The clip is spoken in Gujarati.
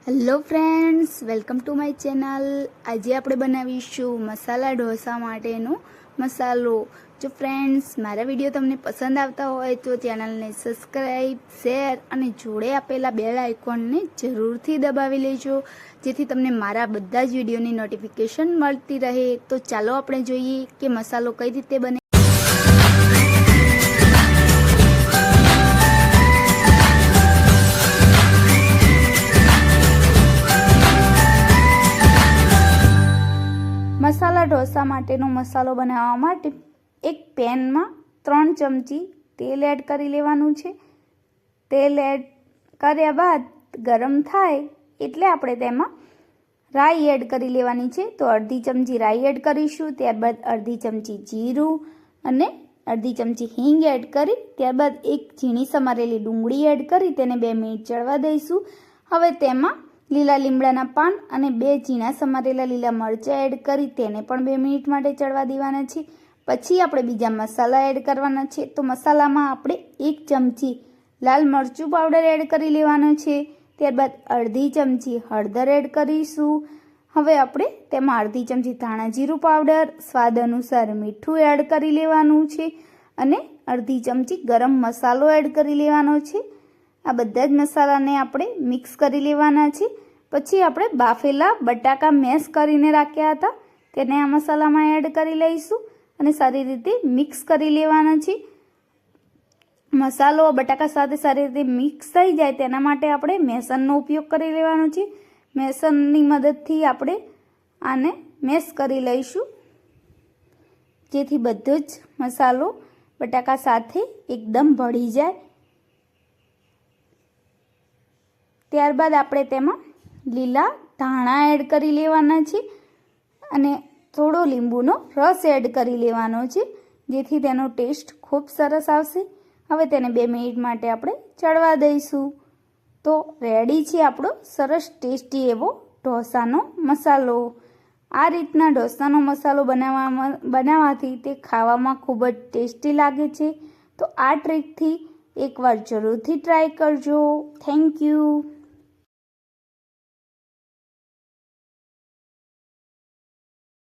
Hello friends, welcome to my channel. આજે આપણે બનાવીશું મસાલા ઢોસા માટેનો મસાલો। જો ફ્રેન્ડ્સ મારા વિડીયો તમને પસંદ આવતા હોય તો ચેનલને સબસ્ક્રાઈબ, શેર અને જોડે આપેલા બેલ આઇકોનને જરૂરથી દબાવી લેજો, જેથી તમને મારા બધા જ વિડીયોની નોટિફિકેશન મળતી રહે। તો ચાલો આપણે જોઈએ કે મસાલો કઈ રીતે બને। મસાલા ઢોસા માટેનો મસાલો બનાવવા માટે એક પેનમાં 3 ચમચી તેલ એડ કરી લેવાનું છે। તેલ એડ કર્યા બાદ ગરમ થાય એટલે આપણે તેમાં રાઈ એડ કરી લેવાની છે। તો અડધી ચમચી રાઈ એડ કરીશું, ત્યારબાદ અડધી ચમચી જીરું અને અડધી ચમચી હિંગ એડ કરી ત્યારબાદ એક ઝીણી સમારેલી ડુંગળી એડ કરી તેને 2 મિનિટ ચડવા દઈશું। હવે તેમાં લીલા લીમડાના પાન અને 2 ઝીણા સમારેલા લીલા મરચાં એડ કરી તેને પણ 2 મિનિટ માટે ચડવા દેવાના છે। પછી આપણે બીજા મસાલા એડ કરવાના છે। તો મસાલામાં આપણે 1 ચમચી લાલ મરચું પાવડર એડ કરી લેવાનો છે, ત્યારબાદ અડધી ચમચી હળદર એડ કરીશું। હવે આપણે તેમાં અડધી ચમચી ધાણા જીરું પાવડર, સ્વાદ અનુસાર મીઠું એડ કરી લેવાનું છે અને અડધી ચમચી ગરમ મસાલો એડ કરી લેવાનો છે। આ બધા જ મસાલાને આપણે મિક્સ કરી લેવાના છે। પછી આપણે બાફેલા બટાકા મેશ કરીને રાખ્યા હતા તેને આ મસાલામાં એડ કરી લઈશું અને સારી રીતે મિક્સ કરી લેવાના છે। મસાલો બટાકા સાથે સારી રીતે મિક્સ થઈ જાય તેના માટે આપણે મેસનનો ઉપયોગ કરી લેવાનો છે। મેસનની મદદથી આપણે આને મેશ કરી લઈશું, જેથી બધો જ મસાલો બટાકા સાથે એકદમ ભળી જાય। ત્યારબાદ આપણે તેમાં લીલા ધાણા એડ કરી લેવાના છે અને થોડો લીંબુનો રસ એડ કરી લેવાનો છે, જેથી તેનો ટેસ્ટ ખૂબ સરસ આવશે। હવે તેને 2 મિનિટ માટે આપણે ચડવા દઈશું। તો રેડી છે આપણો સરસ ટેસ્ટી એવો ઢોસાનો મસાલો। આ રીતના ઢોસાનો મસાલો બનાવવાથી તે ખાવામાં ખૂબ જ ટેસ્ટી લાગે છે। તો આ ટ્રીકથી એકવાર જરૂરથી ટ્રાય કરજો। Thank you.